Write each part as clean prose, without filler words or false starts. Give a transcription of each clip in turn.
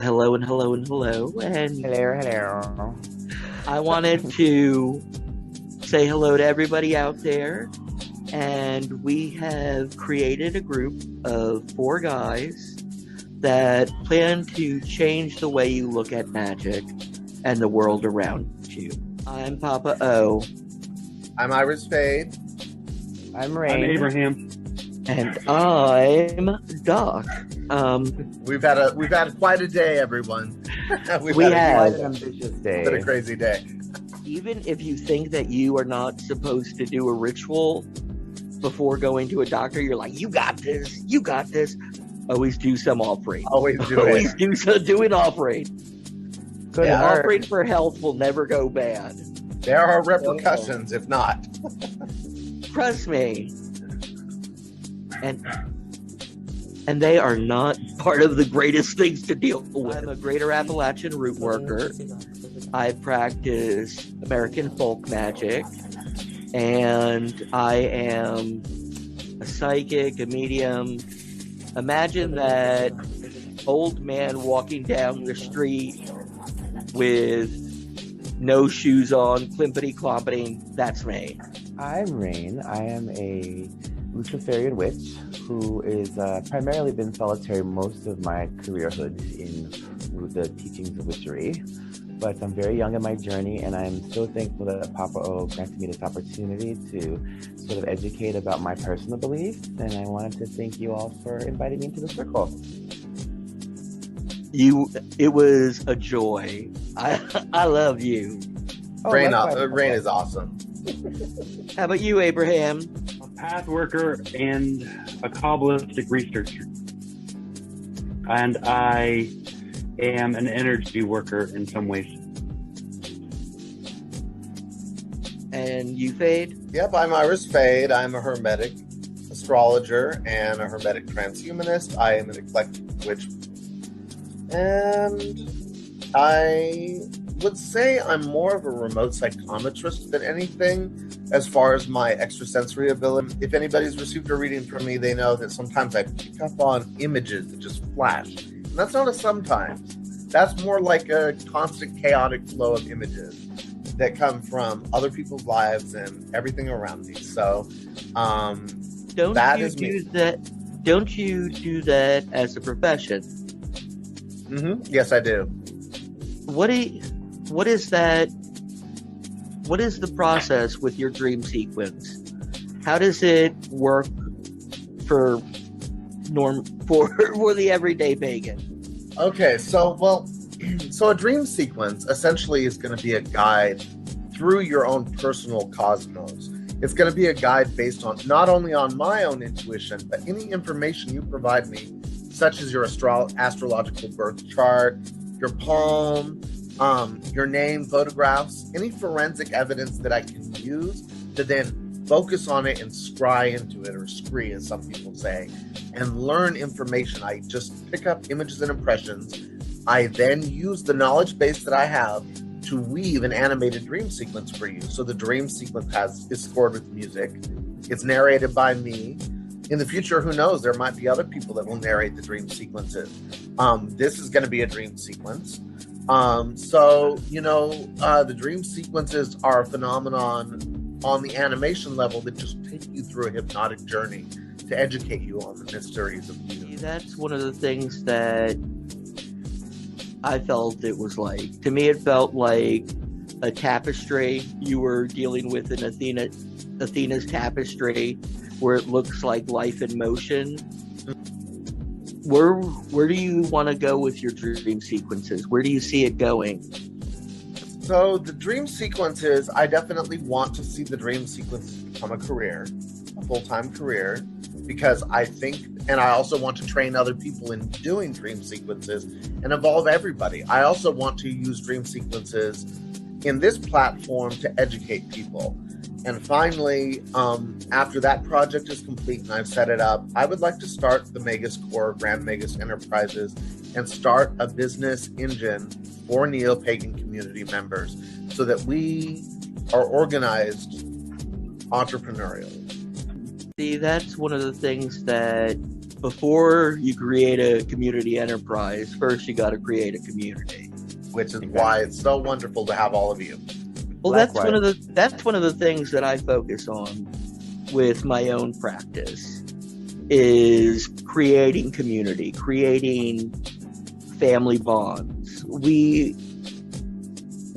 Hello and hello and hello. And Hello, hello. I wanted to say hello to everybody out there. And we have created a group of four guys that plan to change the way you look at magic and the world around you. I'm Papa O. I'm Iris Fade. I'm I'm Rain. Abraham. And I'm Doc. We've had quite a day, everyone. We had have. Quite an ambitious day. It's been a crazy day. Even if you think that you are not supposed to do a ritual before going to a doctor, you're like, you got this, you got this. Always do some offering. Always do Always it. do an offering. Could An hurt. offering for health will never go bad. There are repercussions if not. Trust me. And they are not part of the greatest things to deal with. I'm a Greater Appalachian root worker. I practice American folk magic, and I am a psychic, a medium. Imagine that old man walking down the street with no shoes on, climpity clompity. That's me. I'm Rain. I am a Luciferian witch who is primarily been solitary most of my careerhood in the teachings of witchery. But I'm very young in my journey, and I'm so thankful that Papa O granted me this opportunity to sort of educate about my personal beliefs. And I wanted to thank you all for inviting me into the circle. It was a joy. I love you. Oh, Rain likewise, is awesome. How about you, Abraham? A path worker and a Kabbalistic researcher. And I am an energy worker in some ways. And you, Fade? Yep, I'm Iris Fade. I'm a hermetic astrologer and a hermetic transhumanist. I am an eclectic witch. And I would say I'm more of a remote psychometrist than anything as far as my extrasensory ability. If anybody's received a reading from me, they know that sometimes I pick up on images that just flash. And that's not a sometimes. That's more like a constant chaotic flow of images that come from other people's lives and everything around me. So Don't that you is do me. that? Don't you do that as a profession? Yes, I do. What is that? What is the process with your dream sequence? How does it work for for the everyday pagan? Okay, so a dream sequence essentially is going to be a guide through your own personal cosmos. It's going to be a guide based on not only on my own intuition, but any information you provide me, such as your astrological birth chart, your palm, your name, photographs, any forensic evidence that I can use to then focus on it and scry into it, or scree as some people say, and learn information. I just pick up images and impressions. I then use the knowledge base that I have to weave an animated dream sequence for you. So the dream sequence is scored with music. It's narrated by me. In the future, who knows? There might be other people that will narrate the dream sequences. This is going to be a dream sequence. The dream sequences are a phenomenon on the animation level that just take you through a hypnotic journey to educate you on the mysteries of you. That's one of the things that I felt it was like. To me, it felt like a tapestry. You were dealing with an Athena's tapestry, where it looks like life in motion. Where do you want to go with your dream sequences? Where do you see it going? So the dream sequences, I definitely want to see the dream sequences become a career, a full-time career, because I think, and I also want to train other people in doing dream sequences and involve everybody. I also want to use dream sequences in this platform to educate people. And finally, after that project is complete and I've set it up, I would like to start the Magus Core, Grand Magus Enterprises, and start a business engine for neo-pagan community members so that we are organized entrepreneurially. See, that's one of the things that before you create a community enterprise, first you got to create a community. Which is why it's so wonderful to have all of you. Well, that's one of the things that I focus on with my own practice is creating community, creating family bonds. We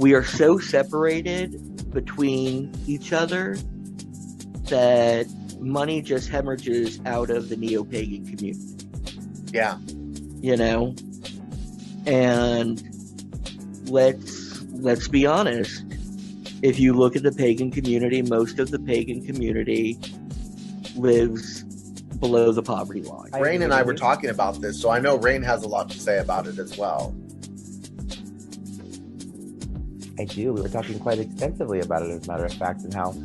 are so separated between each other that money just hemorrhages out of the neo-pagan community. Yeah. You know? And let's be honest. If you look at the pagan community, most of the pagan community lives below the poverty line. Rain and I were talking about this, so I know Rain has a lot to say about it as well. I do. We were talking quite extensively about it, as a matter of fact, and how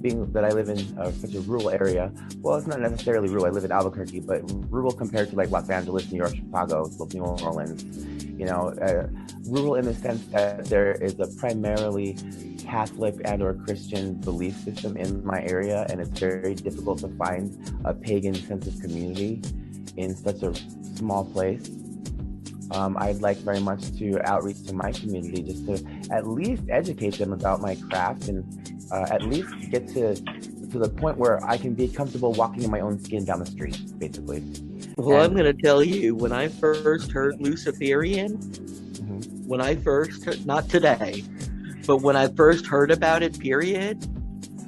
being that I live in such a rural area. Well, it's not necessarily rural. I live in Albuquerque, but rural compared to like Los Angeles, New York, Chicago, New Orleans. You know, rural in the sense that there is a primarily Catholic and or Christian belief system in my area, and it's very difficult to find a pagan sense of community in such a small place. I'd like very much to outreach to my community just to at least educate them about my craft and at least get to the point where I can be comfortable walking in my own skin down the street, basically. Well, I'm going to tell you, when I first heard Luciferian, when I first heard, not today, but when I first heard about it, period,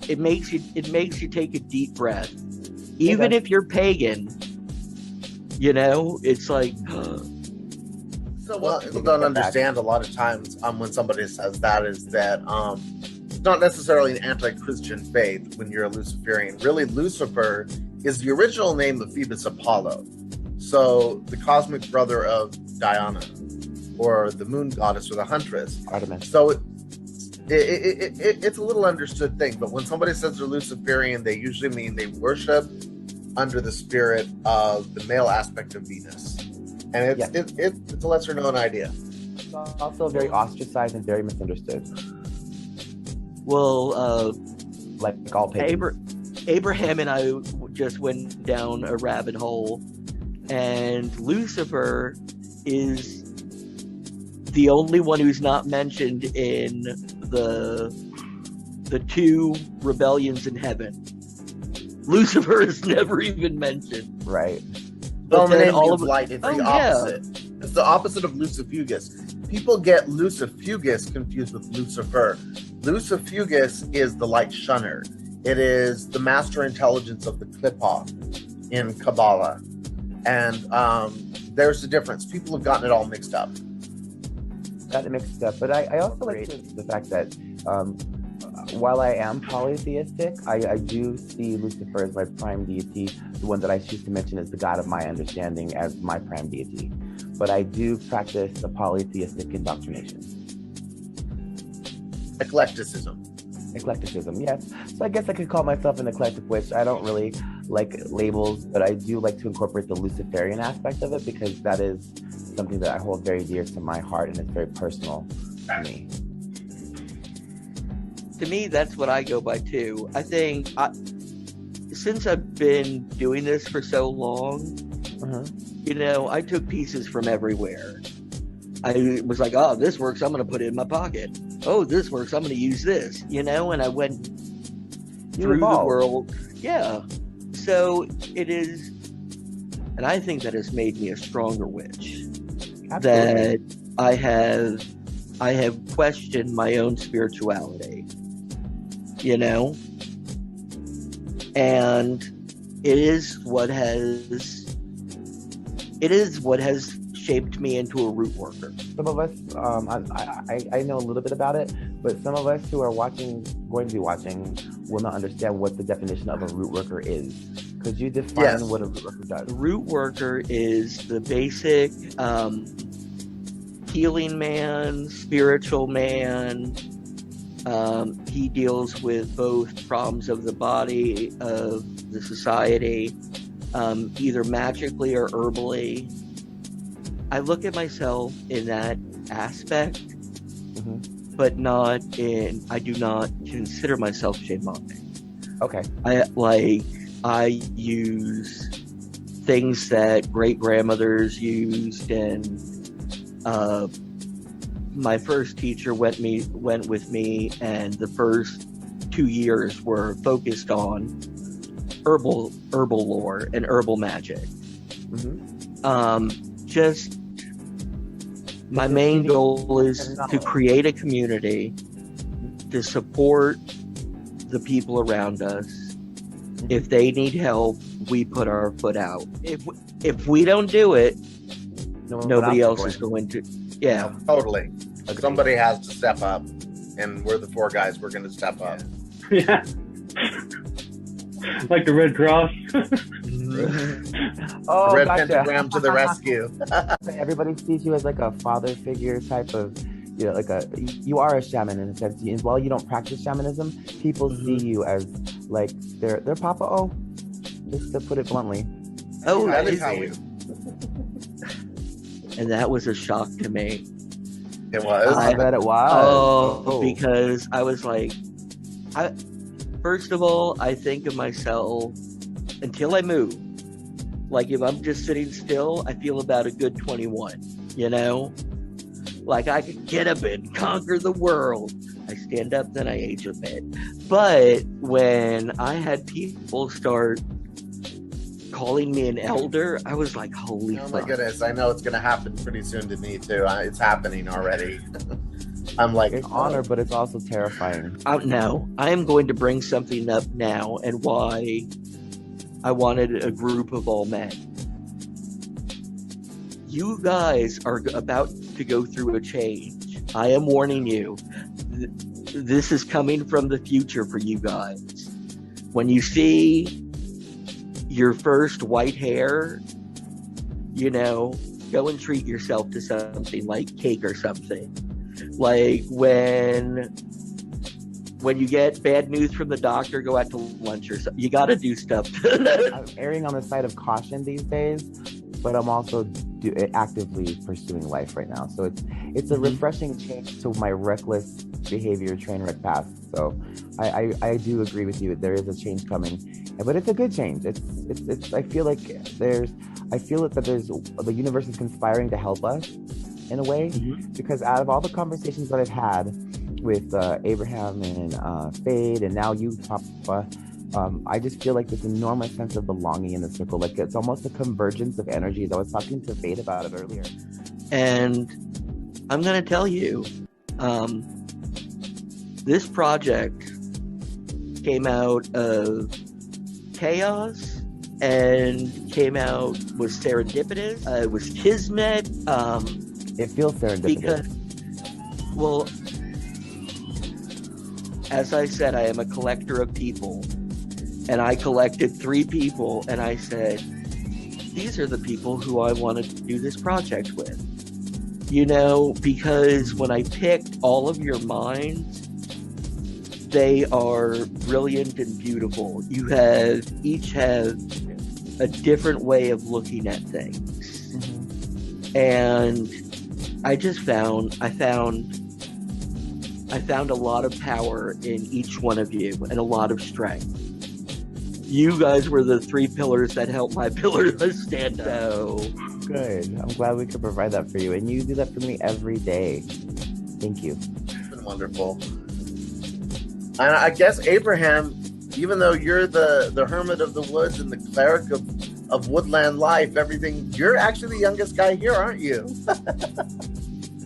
it makes you take a deep breath. Even if you're pagan, you know, it's like... So what people don't understand a lot of times when somebody says that is that it's not necessarily an anti-Christian faith when you're a Luciferian. Really, Lucifer is the original name of Phoebus Apollo. So the cosmic brother of Diana, or the moon goddess, or the huntress. Artemis. So it's a little understood thing, but when somebody says they're Luciferian, they usually mean they worship under the spirit of the male aspect of Venus. And it's a lesser known idea. It's also very ostracized and very misunderstood. Well, like all pagans. Abraham and I just went down a rabbit hole, and Lucifer is the only one who's not mentioned in the two rebellions in heaven. Lucifer is never even mentioned. Right. But then all of light is the opposite. Yeah. It's the opposite of Lucifugus. People get Lucifugus confused with Lucifer. Lucifugus is the light shunner. It is the master intelligence of the Klippa in Kabbalah. And there's the difference. People have gotten it all mixed up. Got it mixed up. But I also like the fact that while I am polytheistic, I do see Lucifer as my prime deity. The one that I choose to mention is the God of my understanding as my prime deity. But I do practice a polytheistic indoctrination. Eclecticism, yes. So I guess I could call myself an eclectic witch. I don't really like labels, but I do like to incorporate the Luciferian aspect of it because that is something that I hold very dear to my heart and it's very personal to me. To me, that's what I go by too. I think since I've been doing this for so long, you know, I took pieces from everywhere. I was like, oh, this works, I'm going to put it in my pocket. Oh, this works, I'm going to use this, you know, and I went through the world. Yeah. So it is, and I think that has made me a stronger witch. Absolutely. That I have questioned my own spirituality, you know, and it is what has shaped me into a root worker. Some of us, I know a little bit about it, but some of us who are going to be watching, will not understand what the definition of a root worker is. Could you define what a root worker does? A root worker is the basic healing man, spiritual man. He deals with both problems of the body, of the society, either magically or herbally. I look at myself in that aspect, but I do not consider myself shamanic. Okay. I use things that great grandmothers used, and my first teacher went with me, and the first 2 years were focused on herbal lore and herbal magic. Just my main goal is to create a community to support the people around us. If they need help, we put our foot out. If we don't do it, nobody else is going to. Yeah, totally. Somebody has to step up, and we're the four guys. We're going to step up. Yeah. Like the Red Cross. Oh, Red gotcha. Pentagram to the rescue. Everybody sees you as like a father figure type of, like you are a shaman in a sense. And while you don't practice shamanism, people see you as like their Papa O, just to put it bluntly. Oh, that is how we. And that was a shock to me. It was. I bet it was. Oh, because I was like, first of all, I think of myself until I move. Like if I'm just sitting still, I feel about a good 21, Like I could get up and conquer the world. I stand up, then I age a bit. But when I had people start calling me an elder, I was like, holy fuck. Oh my goodness, I know it's going to happen pretty soon to me too. It's happening already. I'm like, it's honor, but it's also terrifying. No, I am going to bring something up now, and why I wanted a group of all men. You guys are about to go through a change. I am warning you. This is coming from the future for you guys. When you see your first white hair, go and treat yourself to something like cake or something. Like when you get bad news from the doctor, go out to lunch or something. You got to do stuff. I'm erring on the side of caution these days, but I'm also actively pursuing life right now. So it's a refreshing change to my reckless behavior train wreck path. So I do agree with you. There is a change coming, but it's a good change. It's I feel like the universe is conspiring to help us in a way, because out of all the conversations that I've had with Abraham and Fade, and now you, Papa, I just feel like this enormous sense of belonging in the circle. Like it's almost a convergence of energies. I was talking to Fade about it earlier. And I'm going to tell you, this project came out of chaos and was serendipitous. It was kismet. It feels serendipitous. As I said, I am a collector of people. And I collected 3 people, and I said, these are the people who I want to do this project with. Because when I picked all of your minds, they are brilliant and beautiful. You each have a different way of looking at things. And I found a lot of power in each one of you and a lot of strength. You guys were the 3 pillars that helped my pillars stand up. So good. I'm glad we could provide that for you. And you do that for me every day. Thank you. It's been wonderful. And I guess, Abraham, even though you're the hermit of the woods and the cleric of woodland life, everything, you're actually the youngest guy here, aren't you?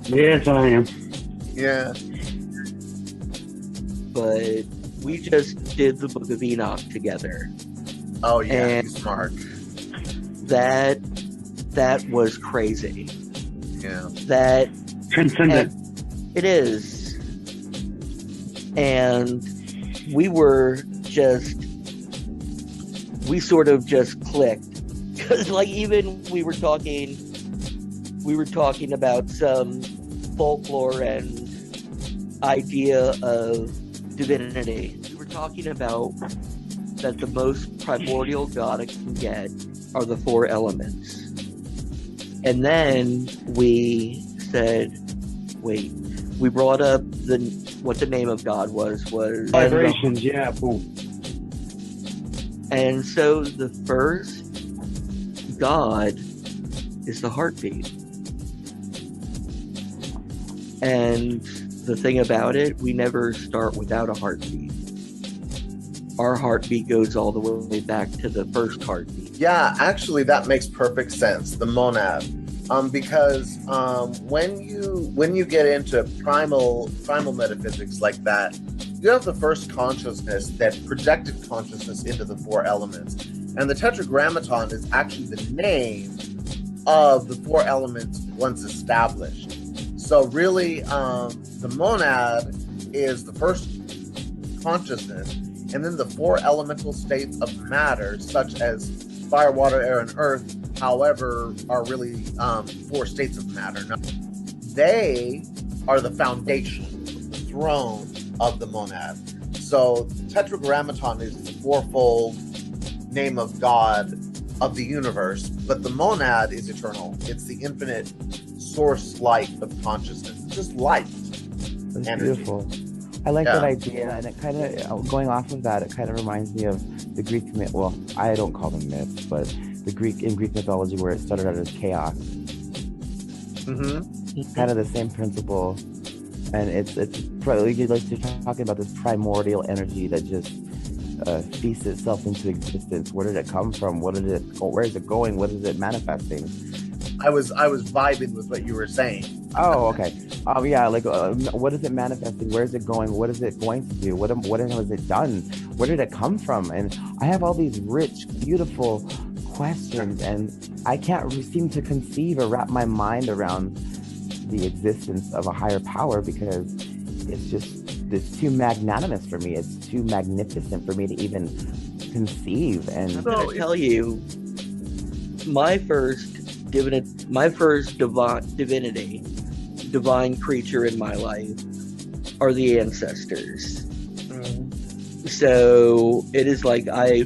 Yes, I am. Yeah. But we just did the Book of Enoch together. Oh, yeah, and he's smart. That was crazy. Yeah. That transcendent. It is. And we sort of just clicked. Because even we were talking about some folklore and idea of divinity. We were talking about that the most primordial god it can get are the 4 elements. And then we said, wait, we brought up what the name of God was vibrations, yeah, boom. And so the first God is the heartbeat. And the thing about it, we never start without a heartbeat. Our heartbeat goes all the way back to the first heartbeat. Yeah, actually, that makes perfect sense. The monad, because when you get into primal metaphysics like that, you have the first consciousness that projected consciousness into the four elements, and the Tetragrammaton is actually the name of the four elements once established. So really, the monad is the first consciousness, and then the four elemental states of matter, such as fire, water, air, and earth, however, are really four states of matter. Now, they are the foundation, the throne of the monad. So Tetragrammaton is the fourfold name of God of the universe, but the monad is eternal. It's the infinite source light of consciousness. It's just light. That's energy. beautiful. I like that idea, and it kind of, going off of that, it kind of reminds me of the Greek myth. Well, I don't call them myths, but in Greek mythology, where it started out as chaos. Mm-hmm. Kind of the same principle, and it's probably like you're talking about this primordial energy that just feasts itself into existence. Where did it come from? Where is it going? What is it manifesting? I was vibing with what you were saying. Oh, okay. Yeah, like what is it manifesting? Where is it going? What is it going to do? What has it done? Where did it come from? And I have all these rich, beautiful questions, and I can't seem to conceive or wrap my mind around the existence of a higher power, because it's too magnanimous for me. It's too magnificent for me to even conceive. And I'm going to tell you, my first divine creature in my life are the ancestors. Mm. So it is like I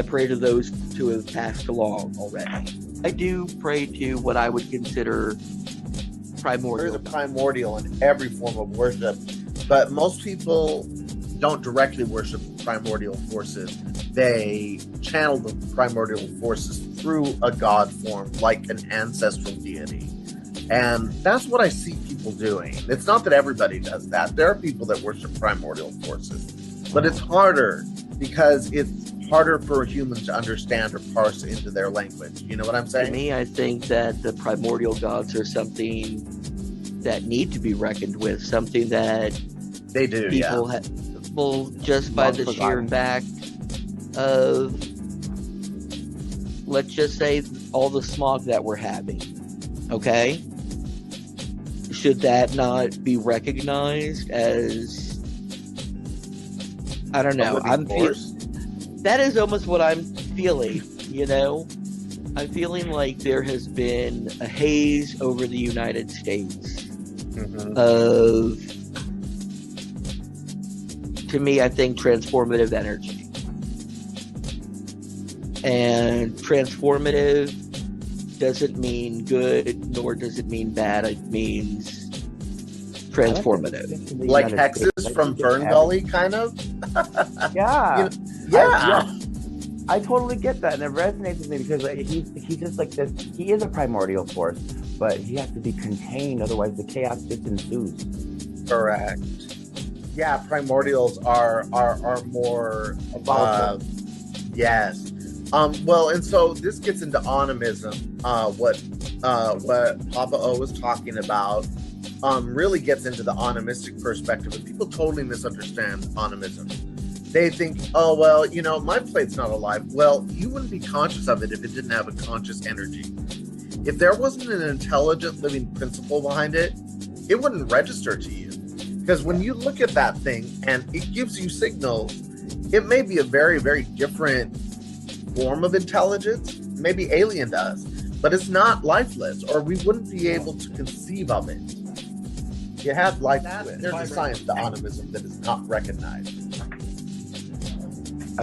pray to those who have passed along already. I do pray to what I would consider primordial. There's a primordial in every form of worship, but most people don't directly worship primordial forces. They channel the primordial forces through a god form, like an ancestral deity. And that's what I see people doing. It's not that everybody does that. There are people that worship primordial forces, but it's harder because it's harder for a human to understand or parse into their language. You know what I'm saying? To me, I think that the primordial gods are something that need to be reckoned with, something that they do, people well, just by the sheer fact of, let's just say, all the smog that we're having, okay? Should that not be recognized as, I don't know, that is almost what I'm feeling, you know? I'm feeling like there has been a haze over the United States of, to me, I think, transformative energy. And transformative doesn't mean good, nor does it mean bad. It means transformative. Like hexes from Fern Gully, kind of? Yeah. Yeah. I totally get that, and it resonates with me, because he's just like this. He is a primordial force, but he has to be contained, otherwise the chaos just ensues. Correct. Yeah, primordials are more yes. Well, and so this gets into animism. What Papa O was talking about really gets into the animistic perspective, and people totally misunderstand animism. They think, oh, well, you know, my plate's not alive. Well, you wouldn't be conscious of it if it didn't have a conscious energy. If there wasn't an intelligent living principle behind it, it wouldn't register to you. Because when you look at that thing and it gives you signals, it may be a very, very different form of intelligence. Maybe alien does, but it's not lifeless, or we wouldn't be able to conceive of it. You have life to it. There's a science to animism that is not recognized.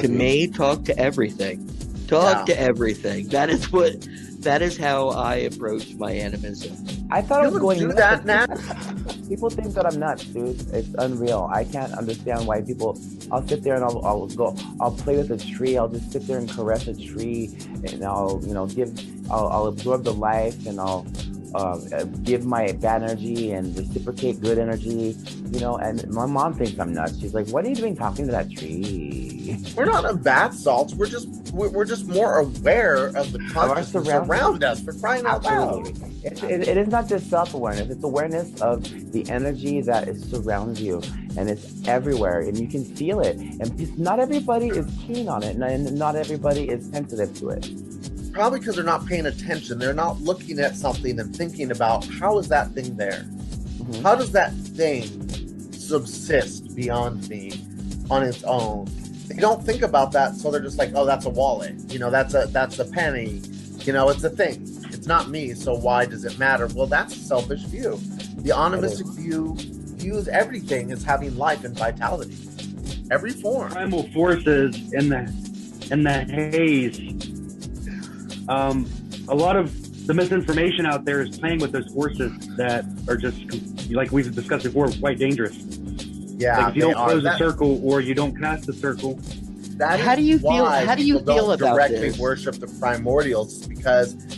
To me, talk to everything. Talk to everything. That is how I approach my animism. I thought I was going do nuts. that, Nat? People think that I'm nuts, dude. It's unreal. I can't understand why people. I'll sit there and I'll play with a tree. I'll just sit there and caress a tree, and I'll I'll absorb the life, and I'll give my bad energy and reciprocate good energy. And my mom thinks I'm nuts. She's like, "What are you doing talking to that tree?" We're not a bath salts. We're just more aware of the consciousness around us. For crying out loud. It is not just self-awareness. It's awareness of the energy that surrounds you, and it's everywhere, and you can feel it. And just not everybody is keen on it, and not everybody is sensitive to it. Probably because they're not paying attention. They're not looking at something and thinking about, how is that thing there? Mm-hmm. How does that thing subsist beyond me on its own? They don't think about that, so they're just like, oh, that's a wallet. That's a penny. It's a thing. It's not me, so why does it matter? Well, that's a selfish view. The animistic view views everything as having life and vitality. Every form. Primal forces in the haze. A lot of the misinformation out there is playing with those forces that are just, like we've discussed before, quite dangerous. Yeah, like if you don't close a circle or you don't cast a circle. How do you feel about directly this? Worship the primordials?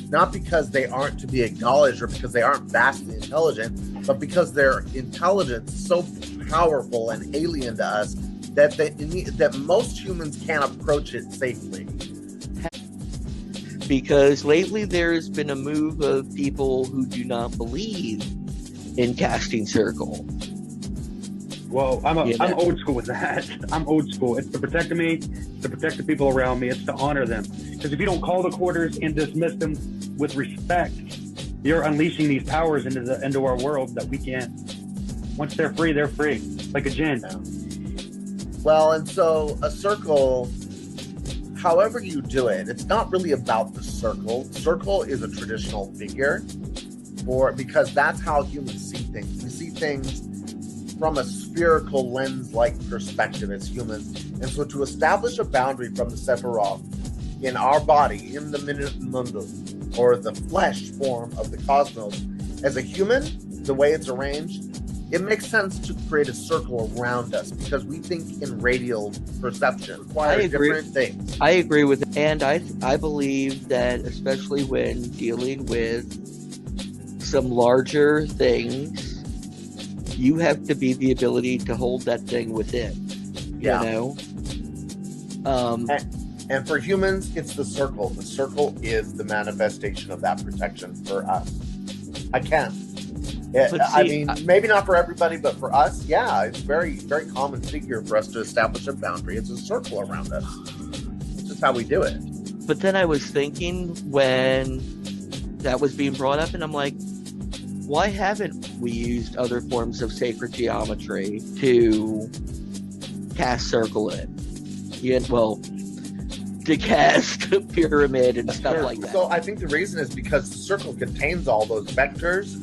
Not because they aren't to be acknowledged or because they aren't vastly intelligent, but because their intelligence is so powerful and alien to us that most humans can't approach it safely. Because lately there's been a move of people who do not believe in casting circle. Well, I'm old school with that. I'm old school. It's to protect me, it's to protect the people around me, it's to honor them. Because if you don't call the quarters and dismiss them with respect, you're unleashing these powers into our world that we can't. Once they're free, like a djinn. Well, and so a circle, however you do it, it's not really about the circle. Circle is a traditional figure, because that's how humans see things. We see things from a spherical lens-like perspective as humans. And so to establish a boundary from the Sephiroth in our body, in the Minute Mundo, or the flesh form of the cosmos, as a human, the way it's arranged, it makes sense to create a circle around us because we think in radial perception. Requires different things. I agree with it. And I believe that especially when dealing with some larger things, you have to be the ability to hold that thing within. And for humans, it's the circle. The circle is the manifestation of that protection for us. Maybe not for everybody, but for us, yeah, it's very, very common figure for us to establish a boundary. It's a circle around us. It's just how we do it. But then I was thinking when that was being brought up, and I'm like, why haven't we used other forms of sacred geometry to cast circle in? To cast a pyramid and stuff like that. So I think the reason is because the circle contains all those vectors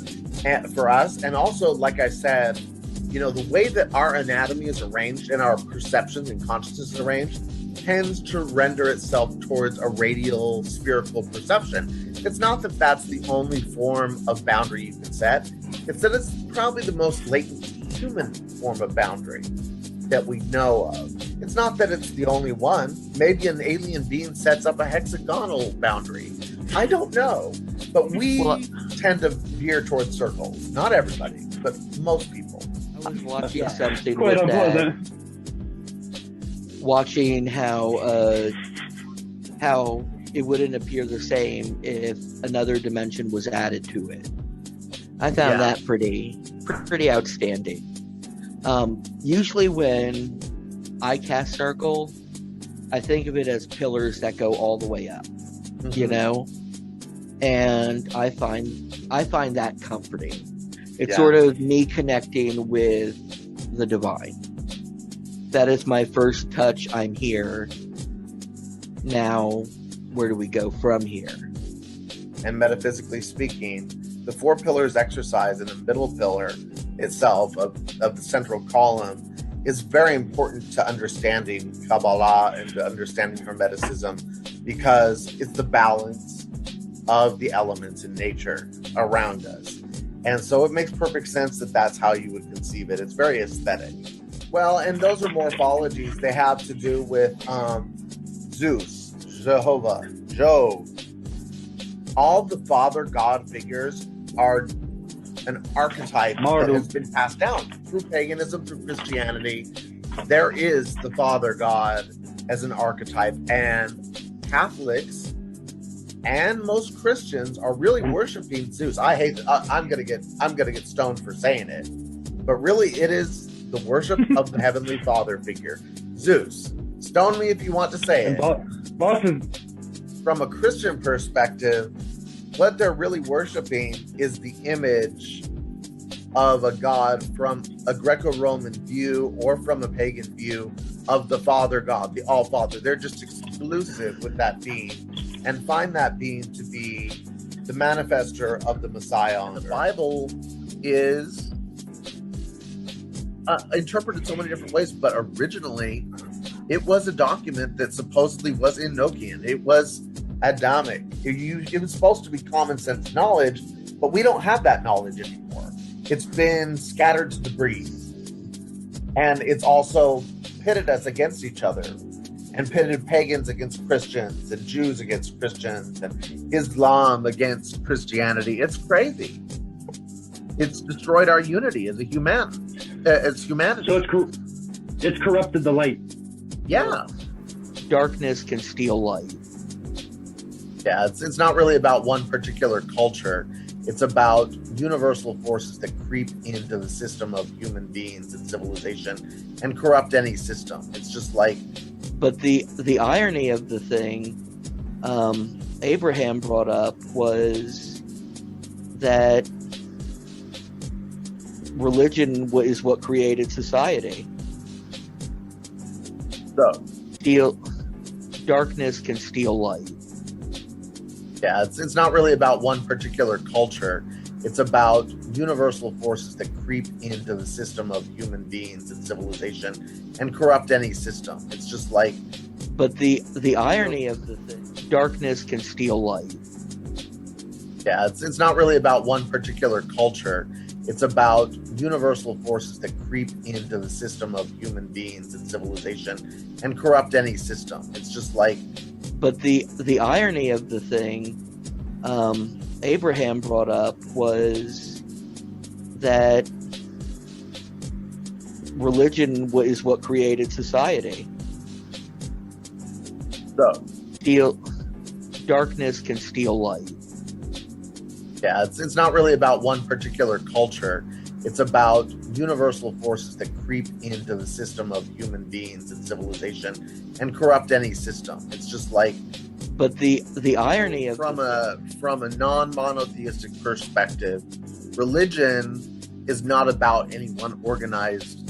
for us. And also, like I said, the way that our anatomy is arranged and our perceptions and consciousness is arranged tends to render itself towards a radial spherical perception. It's not that that's the only form of boundary you can set. It's that it's probably the most latent human form of boundary that we know of. It's not that it's the only one. Maybe an alien being sets up a hexagonal boundary. I don't know. But we tend to veer towards circles. Not everybody, but most people. I was watching something with that. Watching how it wouldn't appear the same if another dimension was added to it. I found that pretty outstanding. Usually when I cast circle, I think of it as pillars that go all the way up, and I find that comforting. It's sort of me connecting with the divine. That is my first touch. I'm here. Now, where do we go from here? And metaphysically speaking, the four pillars exercise in the middle pillar itself of the central column is very important to understanding Kabbalah and to understanding Hermeticism, because it's the balance of the elements in nature around us. And so it makes perfect sense that that's how you would conceive it. It's very aesthetic. Well, and those are morphologies. They have to do with Zeus, Jehovah, Jove. All the father god figures are an archetype that has been passed down through paganism, through Christianity. There is the father god as an archetype, and Catholics and most Christians are really worshiping Zeus. I'm gonna get stoned for saying it, but really it is the worship of the heavenly father figure, Zeus. Stone me if you want to say it. From a Christian perspective, what they're really worshiping is the image of a god from a Greco-Roman view or from a pagan view of the Father God, the All-Father. They're just exclusive with that being and find that being to be the manifester of the Messiah. The Bible is interpreted so many different ways, but originally it was a document that supposedly was Enochian. It was Adamic. It was supposed to be common sense knowledge, but we don't have that knowledge anymore. It's been scattered to the breeze. And it's also pitted us against each other and pitted pagans against Christians and Jews against Christians and Islam against Christianity. It's crazy. It's destroyed our unity as as humanity. So it's corrupted the light. Yeah. Darkness can steal light. Yeah, it's not really about one particular culture. It's about universal forces that creep into the system of human beings and civilization and corrupt any system. It's just like... But the irony of the thing Abraham brought up was that religion is what created society. So, darkness can steal light. Yeah, it's not really about one particular culture. It's about universal forces that creep into the system of human beings and civilization and corrupt any system. It's just like... But the irony of the thing, darkness can steal light. Yeah, it's not really about one particular culture. It's about universal forces that creep into the system of human beings and civilization and corrupt any system. It's just like... But the irony of the thing Abraham brought up was that religion is what created society. So, darkness can steal light. Yeah, it's not really about one particular culture. It's about universal forces that creep into the system of human beings and civilization and corrupt any system. It's just like... But the irony of... From a non-monotheistic perspective, religion is not about any one organized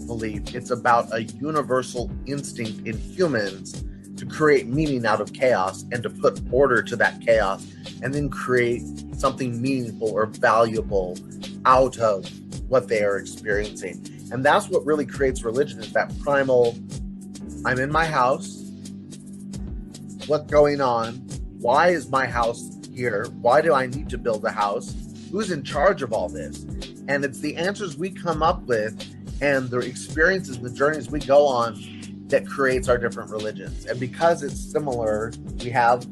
belief. It's about a universal instinct in humans to create meaning out of chaos and to put order to that chaos and then create something meaningful or valuable out of what they are experiencing. And that's what really creates religion, is that primal, I'm in my house, what's going on? Why is my house here? Why do I need to build a house? Who's in charge of all this? And it's the answers we come up with and the experiences, the journeys we go on that creates our different religions. And because it's similar, we have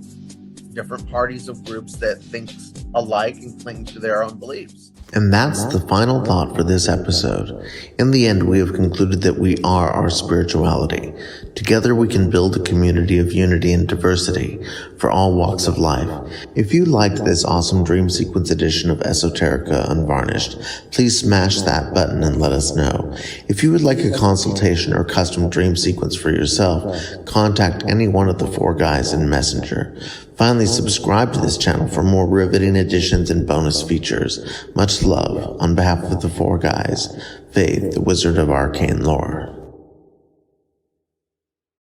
different parties of groups that think alike and cling to their own beliefs. And that's the final thought for this episode. In the end, we have concluded that we are our spirituality. Together we can build a community of unity and diversity for all walks of life. If you liked this awesome dream sequence edition of Esoterica Unvarnished, please smash that button and let us know. If you would like a consultation or custom dream sequence for yourself, contact any one of the four guys in Messenger. Finally, subscribe to this channel for more riveting editions and bonus features. Much love on behalf of the four guys, Faith, the Wizard of Arcane Lore.